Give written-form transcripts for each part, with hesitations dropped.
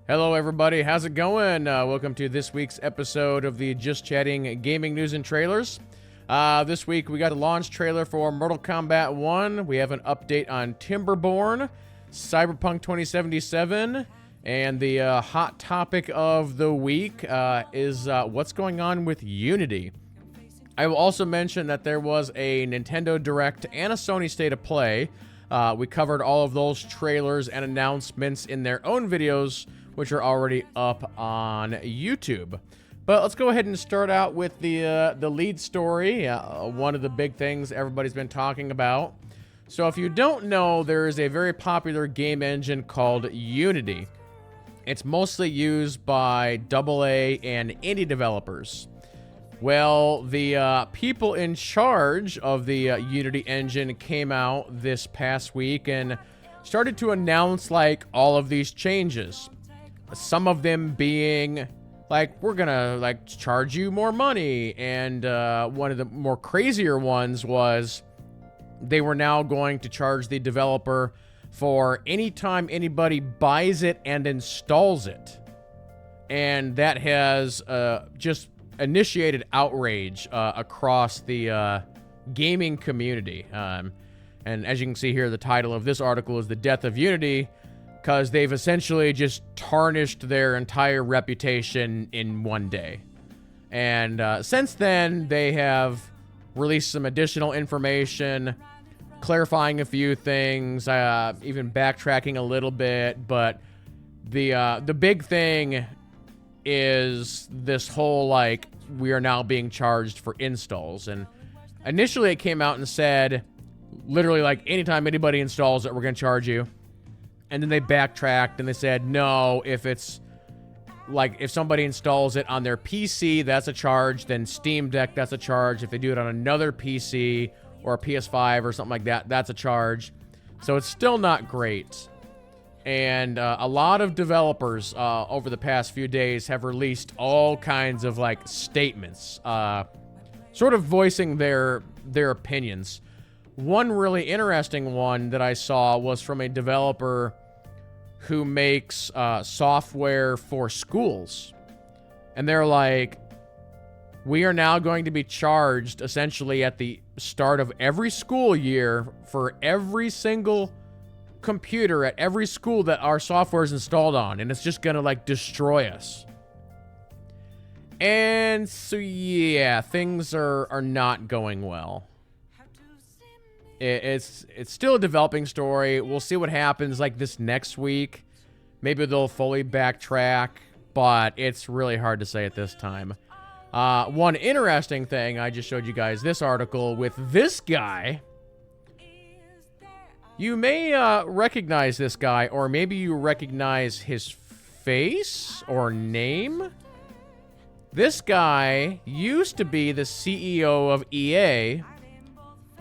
Hello, everybody. How's it going? Welcome to this week's episode of the Just Chatting Gaming News and Trailers. This week, we got a launch trailer for Mortal Kombat 1. We have an update on Timberborn, Cyberpunk 2077, and the hot topic of the week is what's going on with Unity. I will also mention that there was a Nintendo Direct and a Sony State of Play. We covered all of those trailers and announcements in their own videos, which are already up on YouTube. But let's go ahead and start out with the lead story, one of the big things everybody's been talking about. So if you don't know, there is a very popular game engine called Unity. It's mostly used by AA and indie developers. Well, the people in charge of the Unity engine came out this past week and started to announce like all of these changes. Some of them being like, we're gonna like charge you more money, and one of the more crazier ones was they were now going to charge the developer for any time anybody buys it and installs it. And that has just initiated outrage across the gaming community. And as you can see here, the title of this article is The Death of Unity, because they've essentially just tarnished their entire reputation in one day. And since then, they have released some additional information, clarifying a few things, even backtracking a little bit. But the big thing is this whole, like, we are now being charged for installs. And initially, it came out and said, literally, like, anytime anybody installs it, we're going to charge you. And then they backtracked and they said, no, if it's like, if somebody installs it on their PC, that's a charge. Then Steam Deck, that's a charge. If they do it on another PC or a PS5 or something like that, that's a charge. So it's still not great. And a lot of developers over the past few days have released all kinds of like statements, sort of voicing their opinions. One really interesting one that I saw was from a developer who makes software for schools. And they're like, we are now going to be charged essentially at the start of every school year for every single computer at every school that our software is installed on. And it's just going to like destroy us. And so, yeah, things are not going well. It's still a developing story. We'll see what happens like this next week. Maybe they'll fully backtrack, but it's really hard to say at this time. One interesting thing, I just showed you guys this article with this guy. You may recognize this guy, or maybe you recognize his face or name. This guy used to be the CEO of EA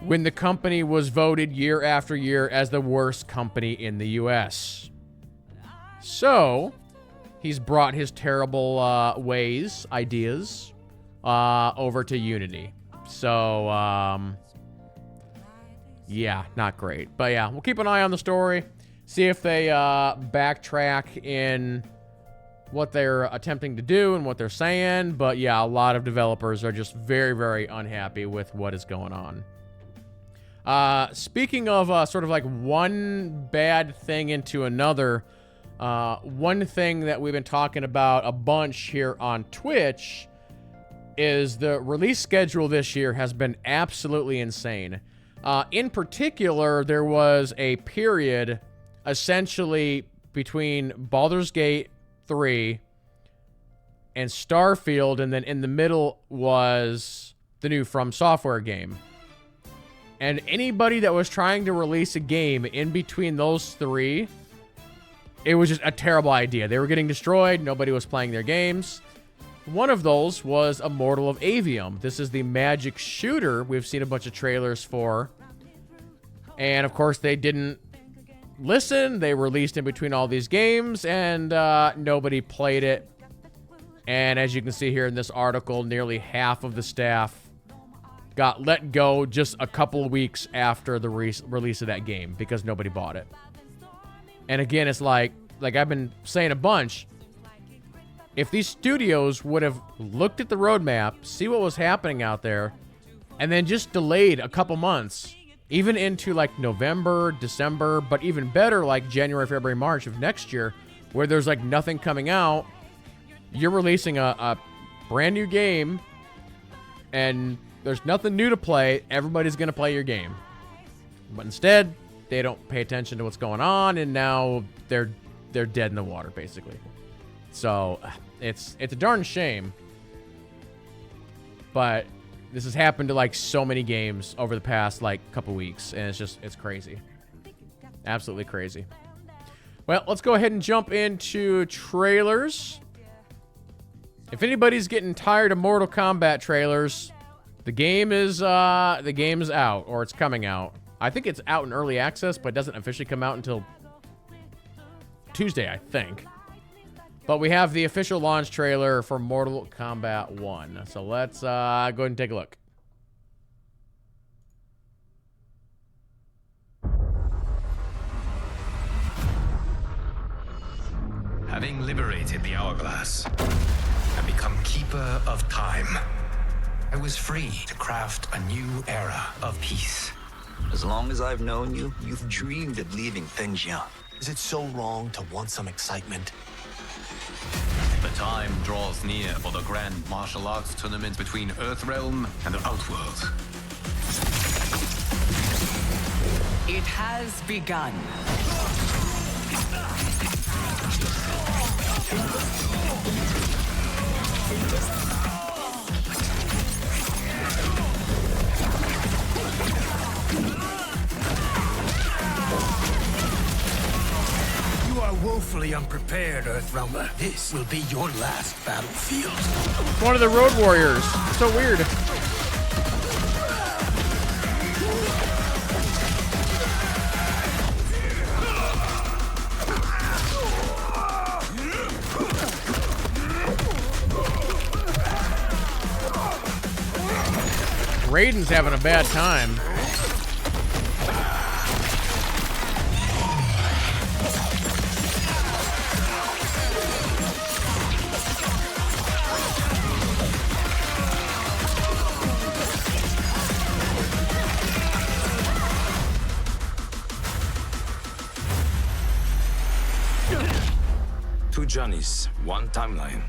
when the company was voted year after year as the worst company in the US. So, he's brought his terrible ideas, over to Unity. So, yeah, not great. But yeah, we'll keep an eye on the story, see if they backtrack in what they're attempting to do and what they're saying. But yeah, a lot of developers are just very, very unhappy with what is going on. Speaking of sort of like one bad thing into another, one thing that we've been talking about a bunch here on Twitch is the release schedule this year has been absolutely insane. In particular, there was a period essentially between Baldur's Gate 3 and Starfield, and then in the middle was the new From Software game. And anybody that was trying to release a game in between those three, it was just a terrible idea. They were getting destroyed. Nobody was playing their games. One of those was Immortal of Avium. This is the magic shooter we've seen a bunch of trailers for. And of course, they didn't listen. They released in between all these games, and nobody played it. And as you can see here in this article, nearly half of the staff got let go just a couple of weeks after the release of that game because nobody bought it. And again, it's like I've been saying a bunch, if these studios would have looked at the roadmap, see what was happening out there, and then just delayed a couple months, even into like November, December, but even better, like January, February, March of next year, where there's like nothing coming out, you're releasing a brand new game, and there's nothing new to play. Everybody's going to play your game. But instead, they don't pay attention to what's going on, and now they're dead in the water, basically. So it's a darn shame. But this has happened to like so many games over the past like couple weeks, and it's crazy. Absolutely crazy. Well, let's go ahead and jump into trailers. If anybody's getting tired of Mortal Kombat trailers, the game is out, or it's coming out. I think it's out in early access, but it doesn't officially come out until Tuesday, I think. But we have the official launch trailer for Mortal Kombat 1. So let's go ahead and take a look. Having liberated the Hourglass and become Keeper of Time, I was free to craft a new era of peace. As long as I've known you, you've dreamed of leaving Fengjian. Is it so wrong to want some excitement? The time draws near for the grand martial arts tournament between Earthrealm and the Outworld. It has begun. You are woefully unprepared, Earthrealmer. This will be your last battlefield. One of the Road Warriors. So weird. Raiden's having a bad time. Two Johnnies, one timeline.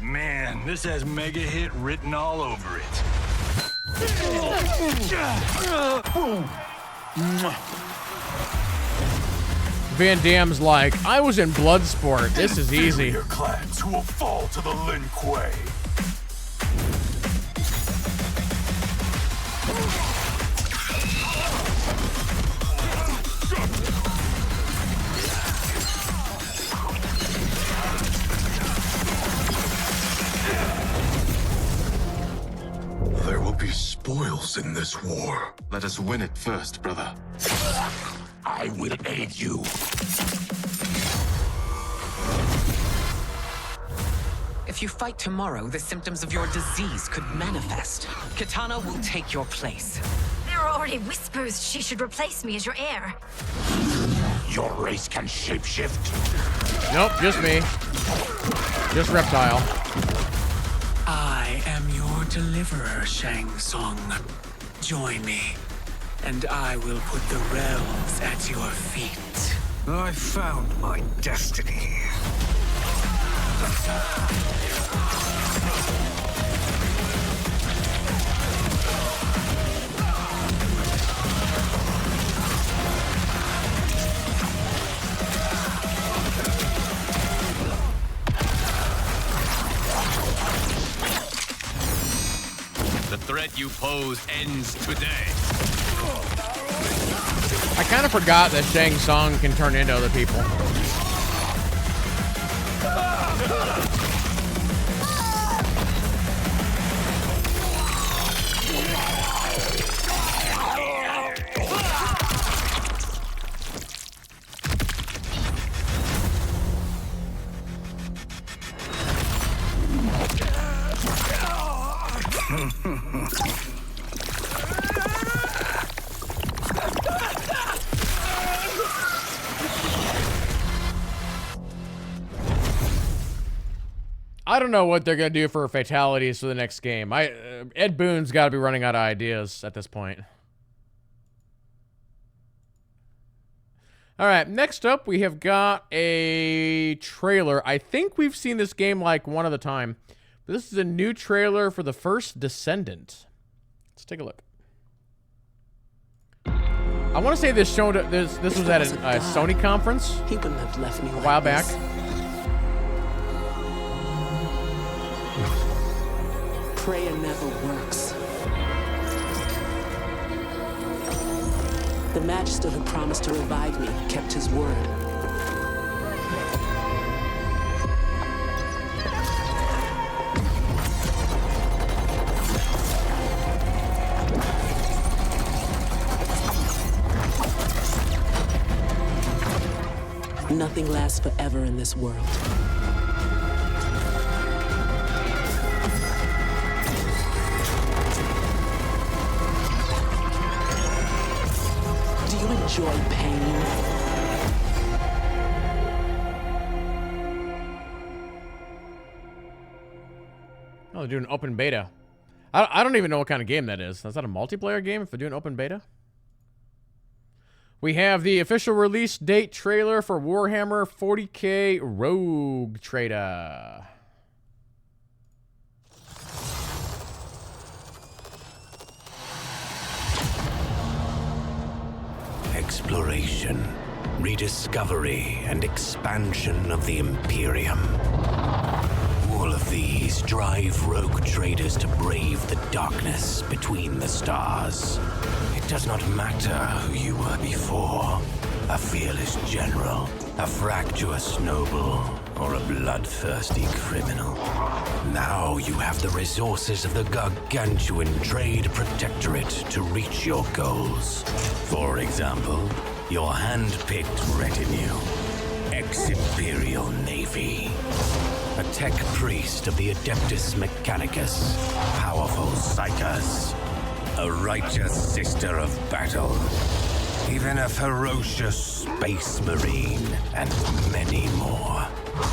Man, this has mega hit written all over it. Van Damme's like, I was in Bloodsport. This is easy. Your clans who will fall to the Lin Kuei. There will be spoils in this war. Let us win it first, brother. I will aid you. If you fight tomorrow, the symptoms of your disease could manifest. Kitana will take your place. There are already whispers she should replace me as your heir. Your race can shapeshift. Nope, just me. Just Reptile. I am your deliverer, Shang Tsung. Join me, and I will put the realms at your feet. I found my destiny. The threat you pose ends today. I kind of forgot that Shang Tsung can turn into other people. I don't know what they're gonna do for fatalities for the next game. Ed Boon's got to be running out of ideas at this point. All right, next up we have got a trailer. I think we've seen this game like one other time, but this is a new trailer for the first Descendant. Let's take a look. I want to say this showed this was at a Sony conference. He wouldn't have left me a while back. Prayer never works. The Magister who promised to revive me kept his word. Nothing lasts forever in this world. Do you enjoy pain? Oh, they're doing open beta. I don't even know what kind of game that is. Is that a multiplayer game if they're doing open beta? We have the official release date trailer for Warhammer 40K Rogue Trader. Exploration, rediscovery, and expansion of the Imperium. All of these drive rogue traders to brave the darkness between the stars. It does not matter who you were before, a fearless general, a fractious noble, or a bloodthirsty criminal. Now you have the resources of the gargantuan Trade Protectorate to reach your goals. For example, your hand-picked retinue, ex-Imperial Navy, a tech priest of the Adeptus Mechanicus, powerful psychers, a righteous sister of battle, even a ferocious space marine, and many more.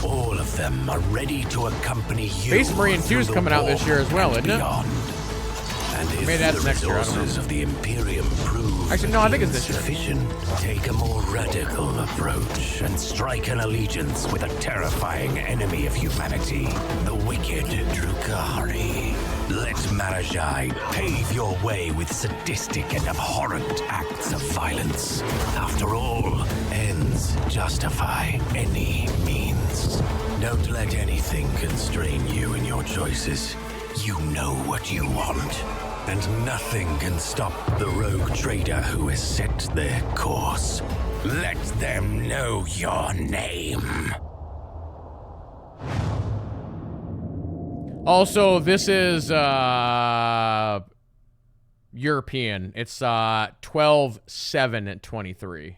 All of them are ready to accompany you. Space Marine 2 is coming out this year as well, isn't it? And if Maybe that's the next year, I don't resources know. of the Imperium prove Actually, no, I think it's this year. insufficient, take a more radical approach and strike an allegiance with a terrifying enemy of humanity, the wicked Drukhari. Let Marajai pave your way with sadistic and abhorrent acts of violence. After all, ends justify any means. Don't let anything constrain you in your choices. You know what you want. And nothing can stop the rogue trader who has set their course. Let them know your name. Also, this is European. It's 12/7/23.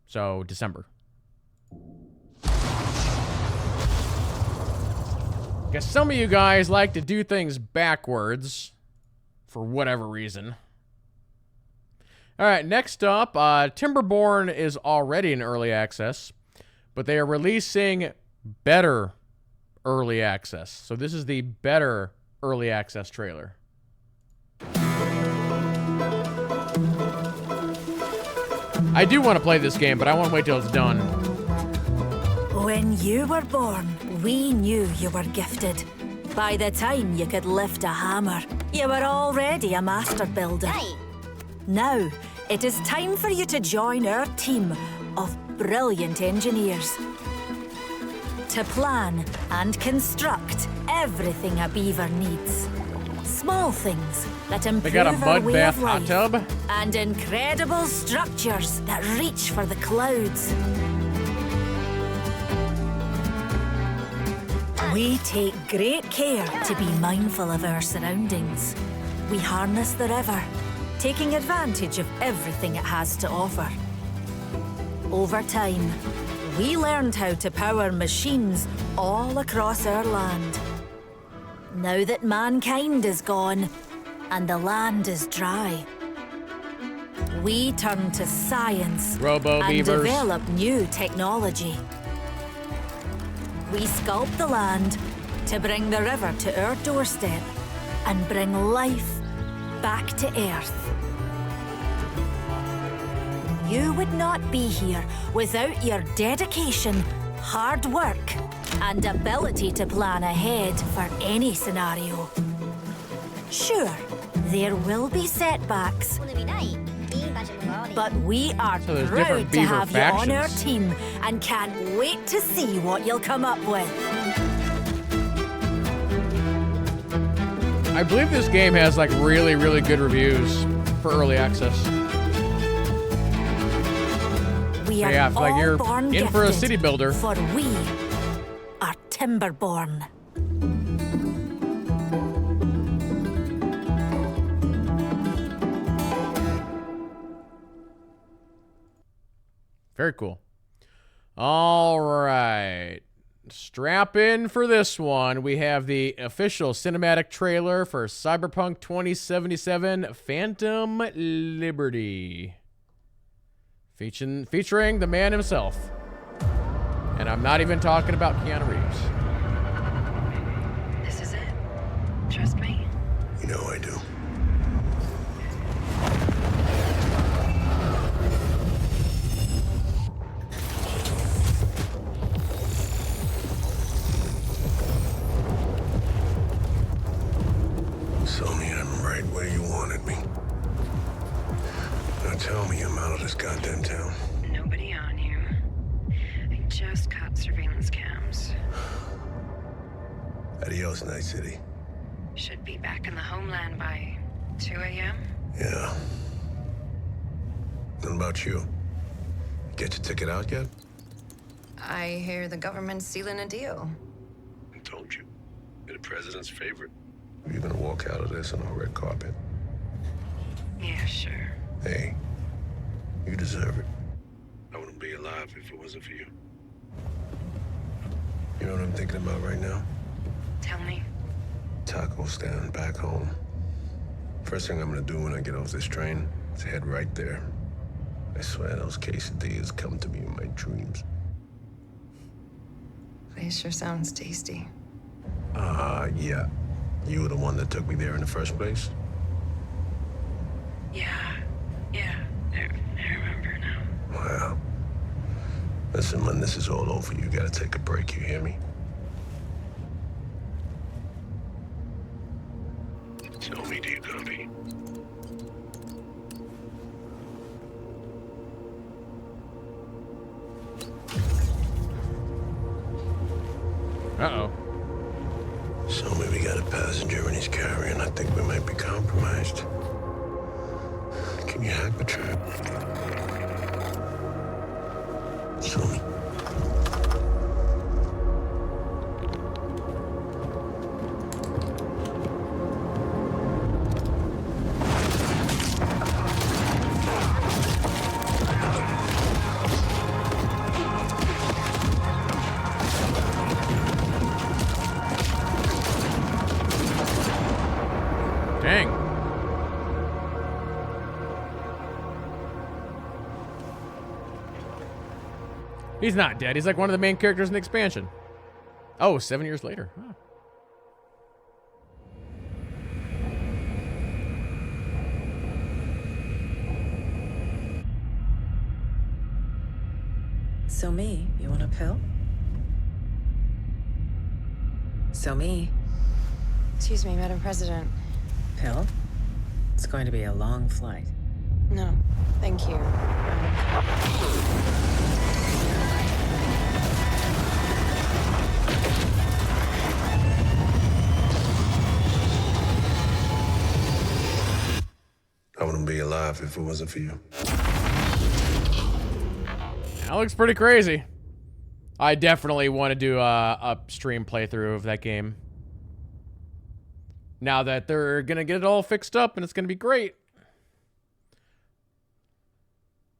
So December. Guess some of you guys like to do things backwards for whatever reason. All right, next up, Timberborn is already in early access, but they are releasing better early access. So this is the better early access trailer. I do want to play this game, but I want to wait till it's done. When you were born, we knew you were gifted. By the time you could lift a hammer, you were already a master builder. Now, it is time for you to join our team of brilliant engineers. To plan and construct everything a beaver needs. Small things that improve They got a our mud way bath of hot life, tub. and incredible structures that reach for the clouds. We take great care to be mindful of our surroundings. We harness the river, taking advantage of everything it has to offer. Over time, we learned how to power machines all across our land. Now that mankind is gone and the land is dry, we turn to science Robo and beavers. develop new technology. We sculpt the land to bring the river to our doorstep and bring life back to Earth. You would not be here without your dedication, hard work, and ability to plan ahead for any scenario. Sure, there will be setbacks, but we are So there's proud different to Beaver have you on our factions. team and can't wait to see what you'll come up with. I believe this game has like really, really good reviews for early access. We are Yeah, I feel like all you're born in for a gifted, city builder. for we are Timberborn. Very cool. All right. Strap in for this one. We have the official cinematic trailer for Cyberpunk 2077 Phantom Liberty. Featuring the man himself. And I'm not even talking about Keanu Reeves. This is it. Trust me. You know I do. Tell me I'm right where you wanted me. Now tell me I'm out of this goddamn town. Nobody on you. I just caught surveillance cams. Adios, Night City. Should be back in the homeland by 2 a.m. Yeah. What about you? Get your ticket out yet? I hear the government's sealing a deal. I told you. You're the president's favorite. You're gonna walk out of this on a red carpet. Yeah, sure. Hey, you deserve it. I wouldn't be alive if it wasn't for you. You know what I'm thinking about right now? Tell me. Taco stand back home. First thing I'm gonna do when I get off this train is head right there. I swear those quesadillas come to me in my dreams. Place sure sounds tasty. Yeah. You were the one that took me there in the first place? Yeah. I remember now. Wow. Listen, when this is all over, you gotta take a break, you hear me? Tell me, do you copy? Uh-oh. So we got a passenger and he's carrying. I think we might be compromised. Can you hack the trap? Show me. Dang. He's not dead. He's like one of the main characters in the expansion. Oh, 7 years later. Huh. So me, you want a pill? So me. Excuse me, Madam President. Pill? It's going to be a long flight. No, thank you. I wouldn't be alive if it wasn't for you. That looks pretty crazy. I definitely want to do a stream playthrough of that game. Now that they're gonna get it all fixed up and it's gonna be great.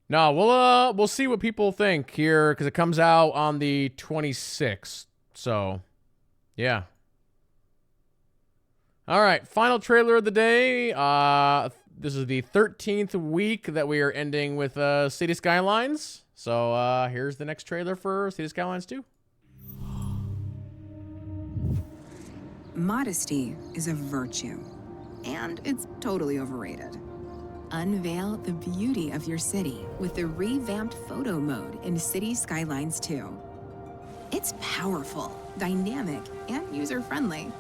No, we'll see what people think here because it comes out on the 26th. So, yeah. All right, final trailer of the day. This is the 13th week that we are ending with City Skylines. So here's the next trailer for City Skylines 2. Modesty is a virtue, and it's totally overrated. Unveil the beauty of your city with the revamped photo mode in City Skylines 2. It's powerful, dynamic, and user-friendly,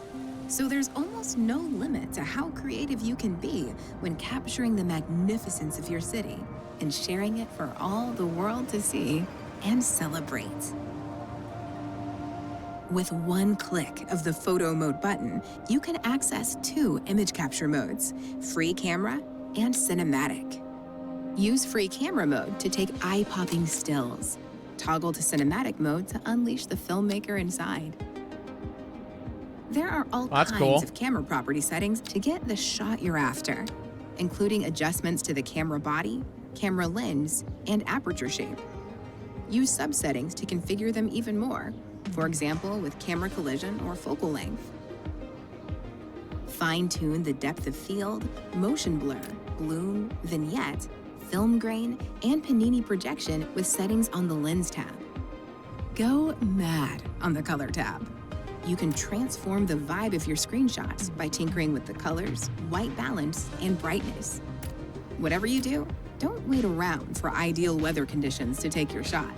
so there's almost no limit to how creative you can be when capturing the magnificence of your city and sharing it for all the world to see and celebrate. With one click of the photo mode button, you can access 2 image capture modes, free camera and cinematic. Use free camera mode to take eye-popping stills. Toggle to cinematic mode to unleash the filmmaker inside. There are all kinds of camera property settings to get the shot you're after, including adjustments to the camera body, camera lens, and aperture shape. Use subsettings to configure them even more, for example, with camera collision or focal length. Fine-tune the depth of field, motion blur, bloom, vignette, film grain, and panini projection with settings on the lens tab. Go mad on the color tab. You can transform the vibe of your screenshots by tinkering with the colors, white balance, and brightness. Whatever you do, don't wait around for ideal weather conditions to take your shot.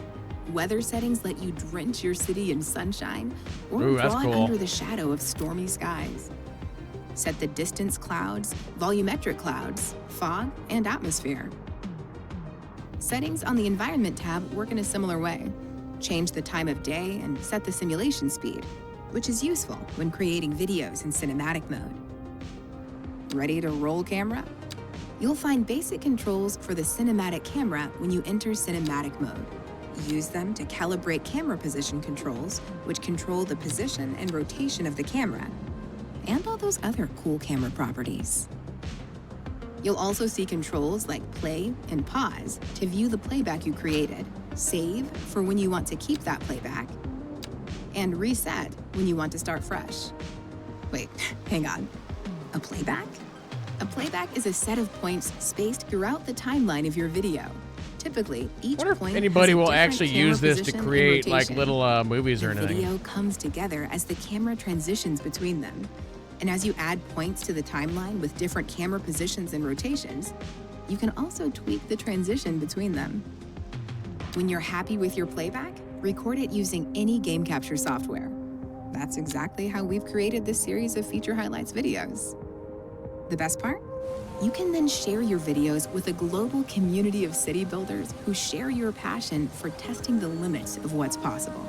Weather settings let you drench your city in sunshine or draw it under the shadow of stormy skies. Set the distance clouds, volumetric clouds, fog, and atmosphere. Settings on the Environment tab work in a similar way. Change the time of day and set the simulation speed, which is useful when creating videos in cinematic mode. Ready to roll camera? You'll find basic controls for the cinematic camera when you enter cinematic mode. Use them to calibrate camera position controls, which control the position and rotation of the camera, and all those other cool camera properties. You'll also see controls like play and pause to view the playback you created, save for when you want to keep that playback, and reset when you want to start fresh. Wait, hang on. A playback? A playback is a set of points spaced throughout the timeline of your video. Typically, each point anybody has a will different actually camera use this to position and create like rotation. little movies or The anything. video comes together as the camera transitions between them. And as you add points to the timeline with different camera positions and rotations, you can also tweak the transition between them. When you're happy with your playback, record it using any game capture software. That's exactly how we've created this series of feature highlights videos. The best part? You can then share your videos with a global community of city builders who share your passion for testing the limits of what's possible.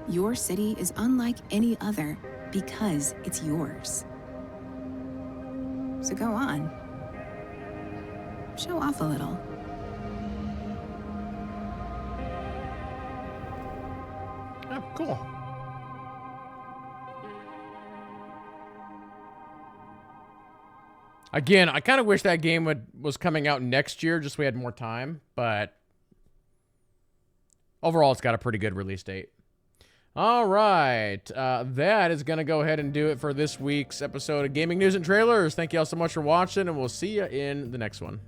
Your city is unlike any other because it's yours. So go on. Show off a little. Oh, cool. Again, I kind of wish that game was coming out next year, just so we had more time, but overall, it's got a pretty good release date. All right, that is going to go ahead and do it for this week's episode of Gaming News and Trailers. Thank you all so much for watching, and we'll see you in the next one.